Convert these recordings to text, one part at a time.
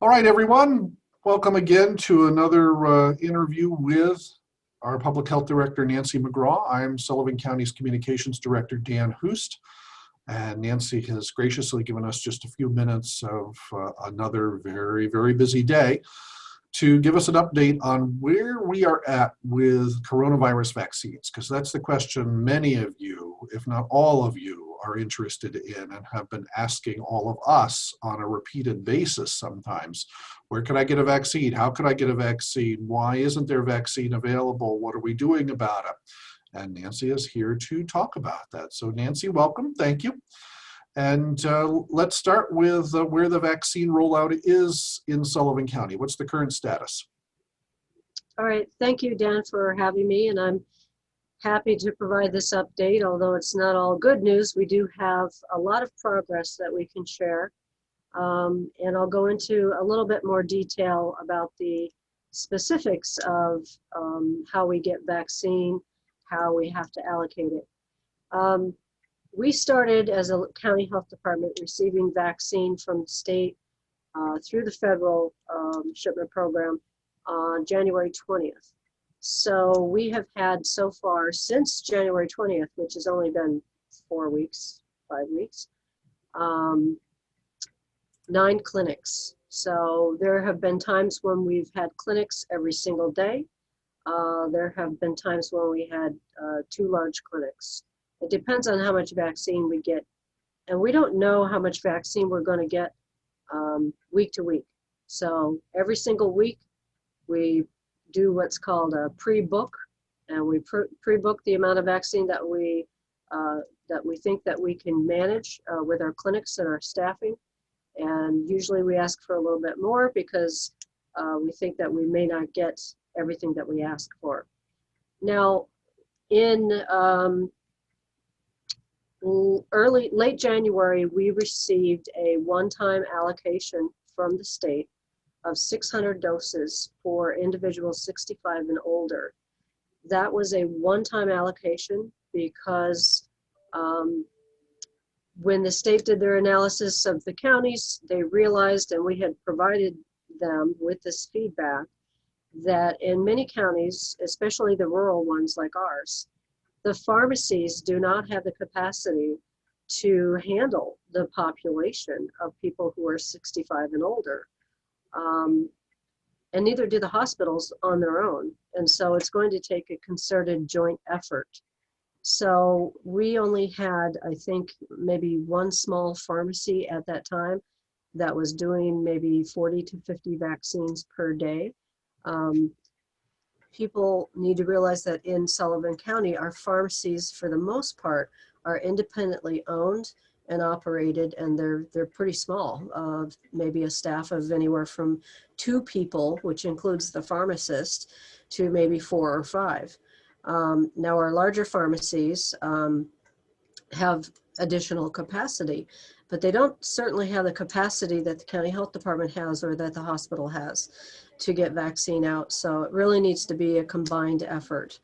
All right, everyone. Welcome again to another interview with our Public Health Director, Nancy McGraw. I'm Sullivan County's Communications Director, Dan Hoost. And Nancy has graciously given us just a few minutes of another very, very busy day to give us an update on where we are at with coronavirus vaccines, because that's the question many of you, if not all of you, are interested in and have been asking all of us on a repeated basis sometimes. Where can I get a vaccine? How can I get a vaccine? Why isn't there a vaccine available? What are we doing about it? And Nancy is here to talk about that. So Nancy, welcome, thank you. And let's start with where the vaccine rollout is in Sullivan County. What's the current status? All right, thank you, Dan, for having me, and I'm happy to provide this update. Although it's not all good news, we do have a lot of progress that we can share. And I'll go into a little bit more detail about the specifics of how we get vaccine, how we have to allocate it. We started as a county health department receiving vaccine from the state through the federal shipment program on January 20th. So we have had so far since January 20th, which has only been 4 weeks, 5 weeks, 9 clinics. So there have been times when we've had clinics every single day. There have been times when we had 2 large clinics. It depends on how much vaccine we get. And we don't know how much vaccine we're going to get week to week. So every single week we do what's called a pre-book, and we pre-book the amount of vaccine that we think that we can manage with our clinics and our staffing. And usually we ask for a little bit more because we think that we may not get everything that we ask for. Now, in late January, we received a one-time allocation from the state of 600 doses for individuals 65 and older. That was a one-time allocation because when the state did their analysis of the counties, they realized, and we had provided them with this feedback, that in many counties, especially the rural ones like ours, the pharmacies do not have the capacity to handle the population of people who are 65 and older. And neither do the hospitals on their own. And so it's going to take a concerted joint effort. So we only had, I think, maybe one small pharmacy at that time that was doing maybe 40 to 50 vaccines per day. People need to realize that in Sullivan County, our pharmacies, for the most part, are independently owned and operated, and they're pretty small, maybe a staff of anywhere from 2 people, which includes the pharmacist, to maybe 4 or 5. Now our larger pharmacies have additional capacity, but they don't certainly have the capacity that the county health department has or that the hospital has to get vaccine out. So it really needs to be a combined effort.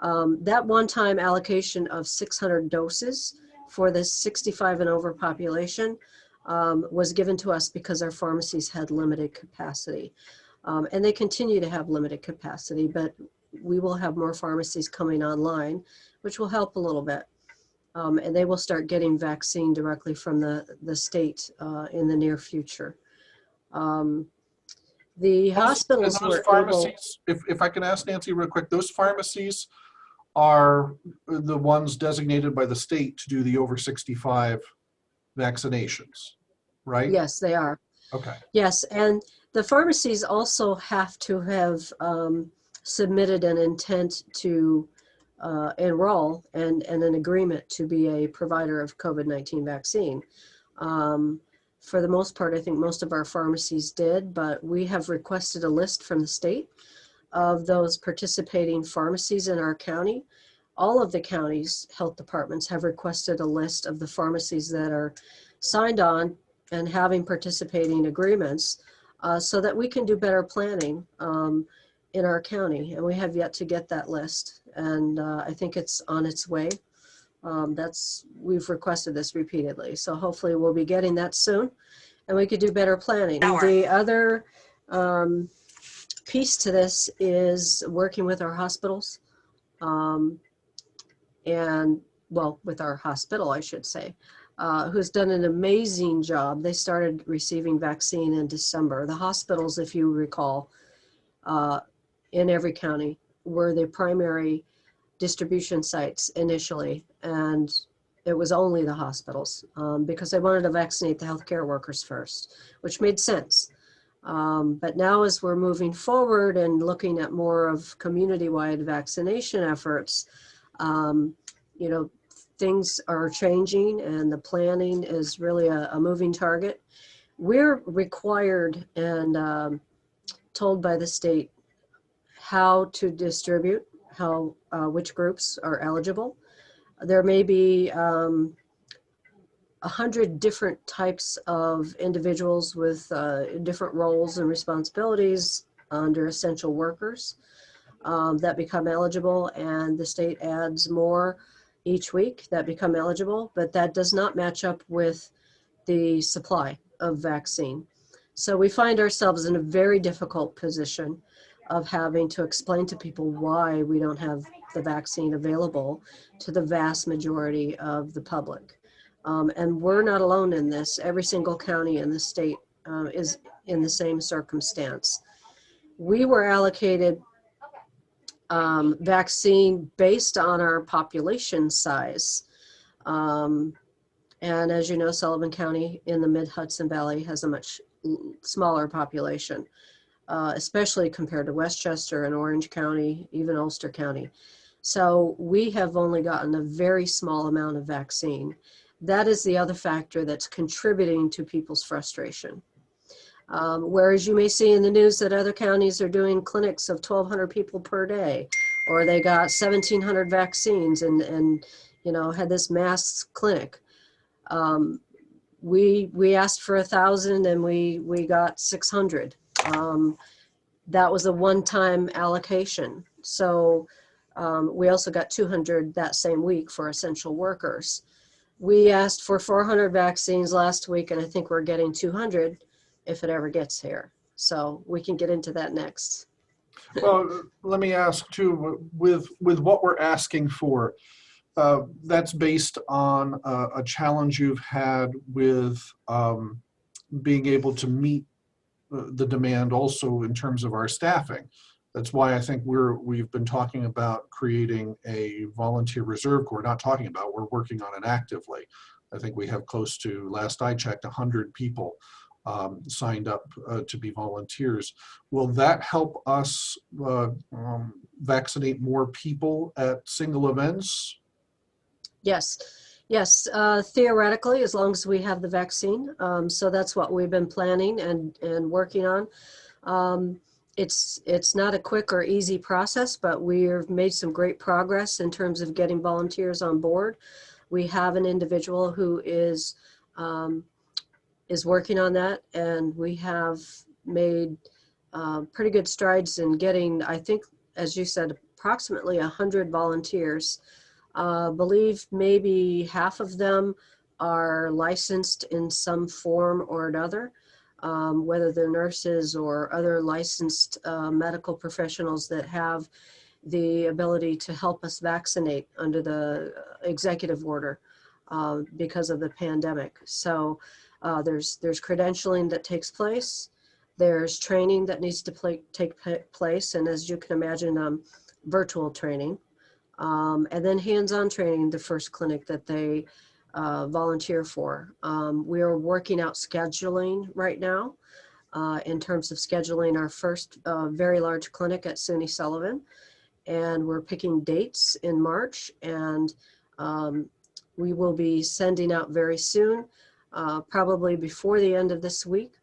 That one-time allocation of 600 doses for the 65 and over population was given to us because our pharmacies had limited capacity. And they continue to have limited capacity, but we will have more pharmacies coming online, which will help a little bit. And they will start getting vaccine directly from the state in the near future. The hospitals and those were pharmacies, if I can ask Nancy real quick, those pharmacies are the ones designated by the state to do the over 65 vaccinations, right? Yes, they are. Okay. Yes, and the pharmacies also have to have submitted an intent to enroll and an agreement to be a provider of COVID-19 vaccine. For the most part, I think most of our pharmacies did, but we have requested a list from the state of those participating pharmacies in our county. All of the county's health departments have requested a list of the pharmacies that are signed on and having participating agreements so that we can do better planning in our county. And we have yet to get that list. And I think it's on its way. We've requested this repeatedly. So hopefully we'll be getting that soon. and we could do better planning. The other piece to this is working with our hospitals, and well, with our hospital, I should say, who's done an amazing job. They started receiving vaccine in December. The hospitals, if you recall, in every county were the primary distribution sites initially, and it was only the hospitals because they wanted to vaccinate the healthcare workers first, which made sense. But now as we're moving forward and looking at more of community-wide vaccination efforts, you know, things are changing and the planning is really a moving target. We're required and told by the state how to distribute, how which groups are eligible. There may be 100 different types of individuals with different roles and responsibilities under essential workers that become eligible, and the state adds more each week that become eligible, but that does not match up with the supply of vaccine. So we find ourselves in a very difficult position of having to explain to people why we don't have the vaccine available to the vast majority of the public. And we're not alone in this. Every single county in the state is in the same circumstance. We were allocated vaccine based on our population size. And as you know, Sullivan County in the Mid-Hudson Valley has a much smaller population, especially compared to Westchester and Orange County, even Ulster County. So we have only gotten a very small amount of vaccine. That is the other factor that's contributing to people's frustration. Whereas you may see in the news that other counties are doing clinics of 1,200 people per day, or they got 1,700 vaccines and you know, had this mass clinic. We asked for 1,000 and we got 600. That was a one-time allocation. So we also got 200 that same week for essential workers. We asked for 400 vaccines last week, and I think we're getting 200 if it ever gets here. So we can get into that next. Well, let me ask too, with what we're asking for, that's based on a challenge you've had with being able to meet the demand also in terms of our staffing. That's why I think we've been talking about creating a volunteer reserve corps. Not talking about, we're working on it actively. I think we have close to, last I checked, 100 people signed up to be volunteers. Will that help us vaccinate more people at single events? Yes, yes, theoretically, as long as we have the vaccine. So that's what we've been planning and working on. It's not a quick or easy process, but we've made some great progress in terms of getting volunteers on board. We have an individual who is working on that, and we have made pretty good strides in getting, I think, as you said, approximately 100 volunteers. Believe maybe half of them are licensed in some form or another. Whether they're nurses or other licensed medical professionals that have the ability to help us vaccinate under the executive order because of the pandemic. So there's credentialing that takes place. There's training that needs to take place. And as you can imagine, virtual training. And then hands-on training, the first clinic that they volunteer for. We are working out scheduling right now in terms of scheduling our first very large clinic at SUNY Sullivan. And we're picking dates in March, and we will be sending out very soon, probably before the end of this week,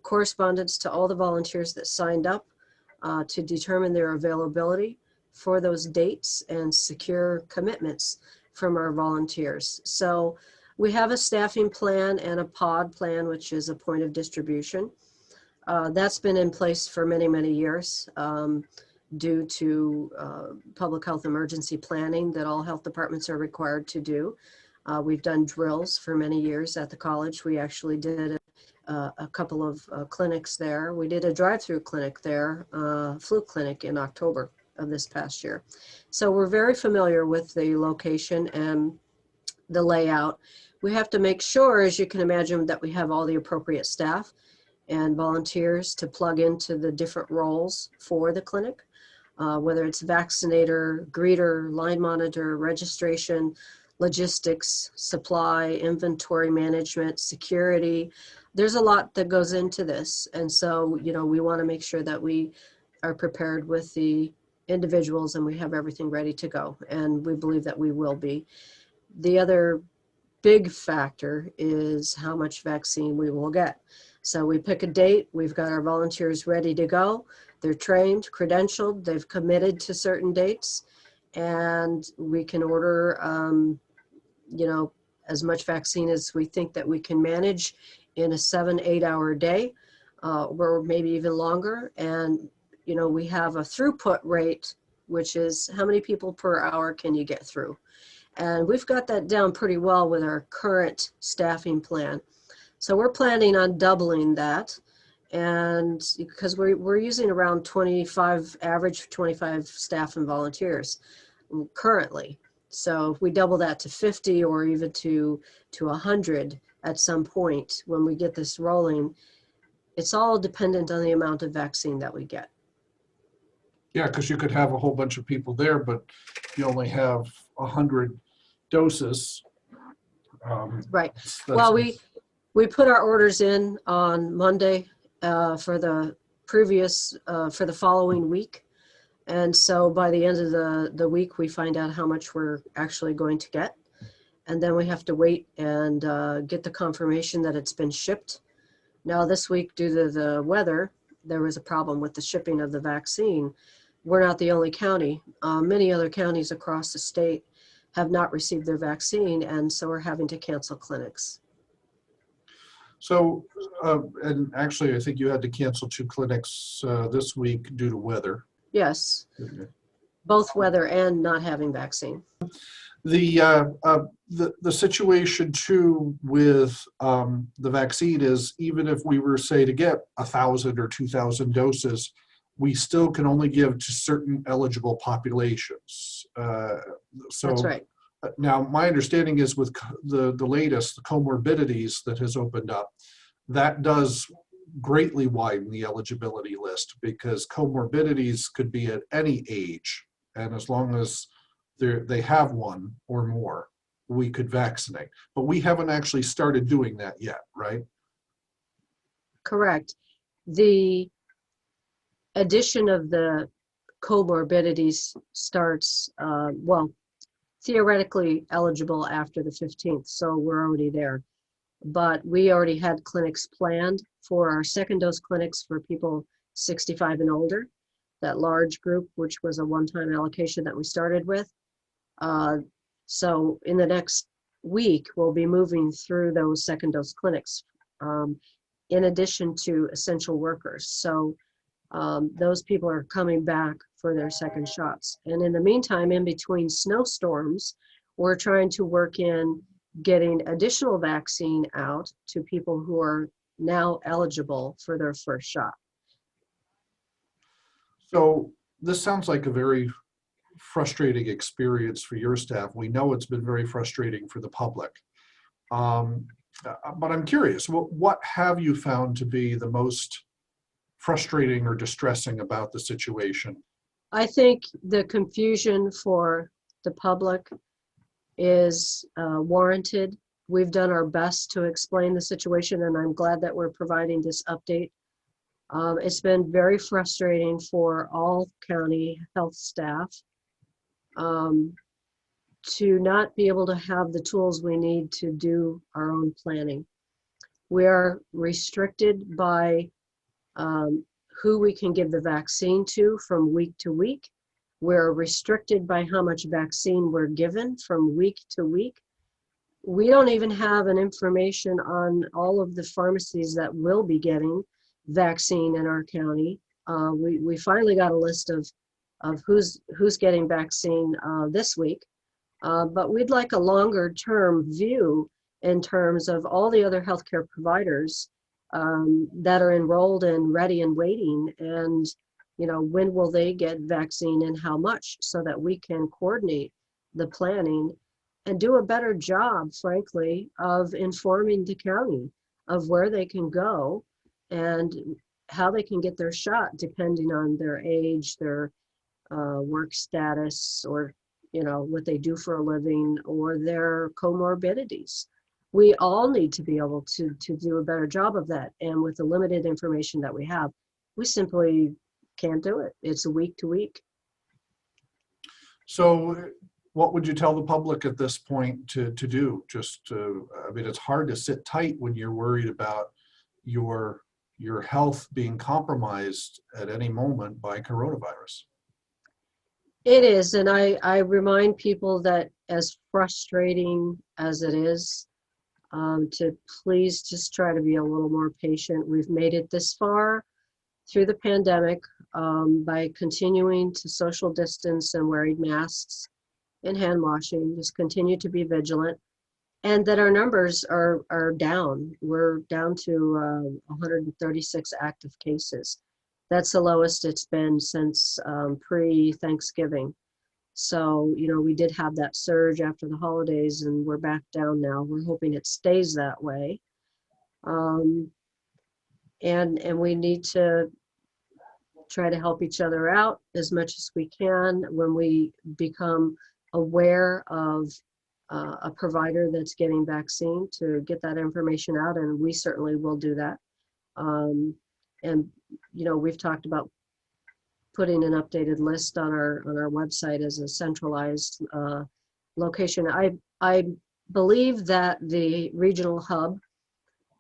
correspondence to all the volunteers that signed up to determine their availability for those dates and secure commitments from our volunteers. So we have a staffing plan and a pod plan, which is a point of distribution. That's been in place for many, many years due to public health emergency planning that all health departments are required to do. We've done drills for many years at the college. We actually did a couple of clinics there. We did a drive-through clinic there, flu clinic in October of this past year. So we're very familiar with the location and the layout. We have to make sure, as you can imagine, that we have all the appropriate staff and volunteers to plug into the different roles for the clinic, whether it's vaccinator, greeter, line monitor, registration, logistics, supply, inventory management, security. There's a lot that goes into this. And so, we want to make sure that we are prepared with the individuals and we have everything ready to go. And we believe that we will be. The other big factor is how much vaccine we will get. So we pick a date, we've got our volunteers ready to go. They're trained, credentialed, they've committed to certain dates, and we can order, as much vaccine as we think that we can manage in a 7-8 hour day, or maybe even longer. And, we have a throughput rate, which is how many people per hour can you get through? And we've got that down pretty well with our current staffing plan. So we're planning on doubling that. And because we're using around 25, average 25 staff and volunteers currently. So if we double that to 50 or even to 100 at some point when we get this rolling, it's all dependent on the amount of vaccine that we get. Yeah, because you could have a whole bunch of people there, but you only have 100 doses. Right. Well, we put our orders in on Monday for the following week. And so by the end of the week, we find out how much we're actually going to get. And then we have to wait and get the confirmation that it's been shipped. Now this week, due to the weather, there was a problem with the shipping of the vaccine. We're not the only county. Many other counties across the state have not received their vaccine, and so we're having to cancel clinics. So, and actually, I think you had to cancel 2 clinics this week due to weather. Yes, both weather and not having vaccine. The situation too with the vaccine is, even if we were, say, to get 1,000 or 2,000 doses, we still can only give to certain eligible populations. So that's right. Now, my understanding is with the latest, the comorbidities that has opened up, that does greatly widen the eligibility list, because comorbidities could be at any age, and as long as they have one or more, we could vaccinate. But we haven't actually started doing that yet, right? Correct. The addition of the comorbidities starts, theoretically eligible after the 15th, so we're already there. But we already had clinics planned for our second dose clinics for people 65 and older, that large group, which was a one-time allocation that we started with. So in the next week, we'll be moving through those second dose clinics, in addition to essential workers. So those people are coming back for their second shots. And in the meantime, in between snowstorms, we're trying to work in getting additional vaccine out to people who are now eligible for their first shot. So this sounds like a very frustrating experience for your staff. We know it's been very frustrating for the public. But I'm curious, what have you found to be the most frustrating or distressing about the situation? I think the confusion for the public is warranted. We've done our best to explain the situation, and I'm glad that we're providing this update. It's been very frustrating for all county health staff to not be able to have the tools we need to do our own planning. We are restricted by who we can give the vaccine to from week to week. We're restricted by how much vaccine we're given from week to week. We don't even have an information on all of the pharmacies that will be getting vaccine in our county. We finally got a list of who's getting vaccine this week, but we'd like a longer term view in terms of all the other healthcare providers that are enrolled and ready and waiting, and when will they get vaccine and how much, so that we can coordinate the planning and do a better job, frankly, of informing the county of where they can go and how they can get their shot, depending on their age, their work status, or what they do for a living, or their comorbidities. We all need to be able to do a better job of that. And with the limited information that we have, we simply can't do it. It's week to week. So what would you tell the public at this point to do? I mean, it's hard to sit tight when you're worried about your health being compromised at any moment by coronavirus. It is. And I remind people that, as frustrating as it is, to please just try to be a little more patient. We've made it this far through the pandemic by continuing to social distance and wearing masks and hand washing. Just continue to be vigilant, and that our numbers are down. We're down to 136 active cases. That's the lowest it's been since pre-Thanksgiving. So, we did have that surge after the holidays, and we're back down now. We're hoping it stays that way. And we need to try to help each other out as much as we can. When we become aware of a provider that's getting vaccine, to get that information out, and we certainly will do that. And we've talked about putting an updated list on our website as a centralized location. I believe that the regional hub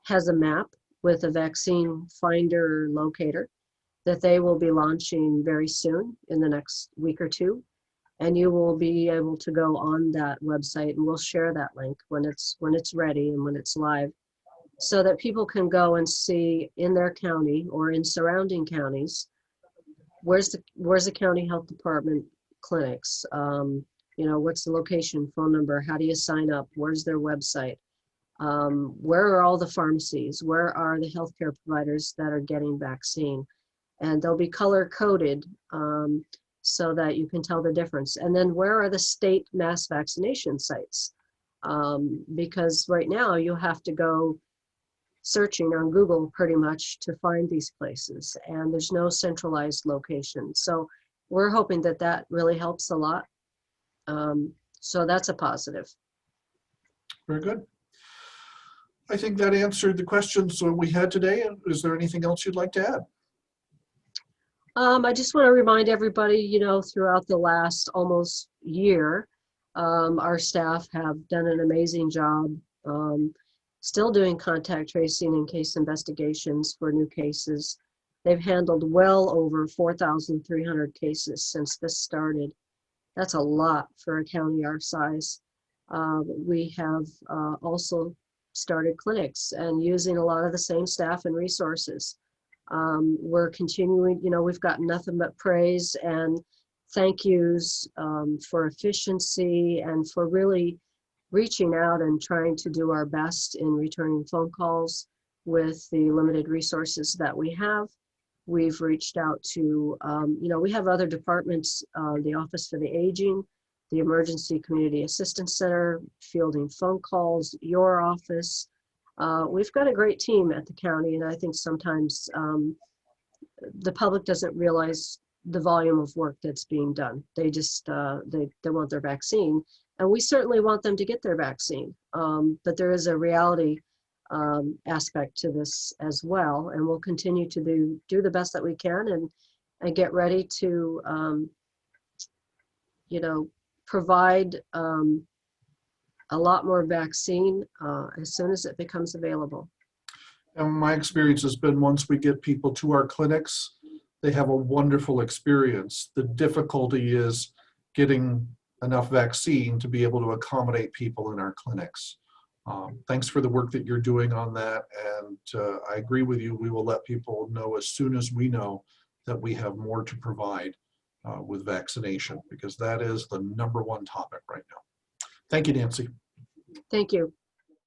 has a map with a vaccine finder locator that they will be launching very soon, in the next week or two. And you will be able to go on that website, and we'll share that link when it's ready and when it's live, so that people can go and see in their county or in surrounding counties, where's the county health department clinics, what's the location, phone number, how do you sign up, where's their website, where are all the pharmacies, where are the healthcare providers that are getting vaccine, and they'll be color coded so that you can tell the difference. And then where are the state mass vaccination sites? Because right now you have to go searching on Google pretty much to find these places, and there's no centralized location. So we're hoping that really helps a lot. So that's a positive. Very good. I think that answered the questions we had today. Is there anything else you'd like to add? I just want to remind everybody, throughout the last almost year, our staff have done an amazing job, still doing contact tracing and case investigations for new cases. They've handled well over 4,300 cases since this started. That's a lot for a county our size. We have also started clinics and using a lot of the same staff and resources. We're continuing, we've gotten nothing but praise and thank yous for efficiency and for really reaching out and trying to do our best in returning phone calls with the limited resources that we have. We've reached out to, we have other departments, the Office for the Aging, the Emergency Community Assistance Center, fielding phone calls, your office. We've got a great team at the county, and I think sometimes the public doesn't realize the volume of work that's being done. They just, they want their vaccine, and we certainly want them to get their vaccine. But there is a reality aspect to this as well, and we'll continue to do the best that we can and get ready to, provide a lot more vaccine as soon as it becomes available. And my experience has been, once we get people to our clinics, they have a wonderful experience. The difficulty is getting enough vaccine to be able to accommodate people in our clinics. Thanks for the work that you're doing on that. And I agree with you. We will let people know as soon as we know that we have more to provide with vaccination, because that is the #1 topic right now. Thank you, Nancy. Thank you.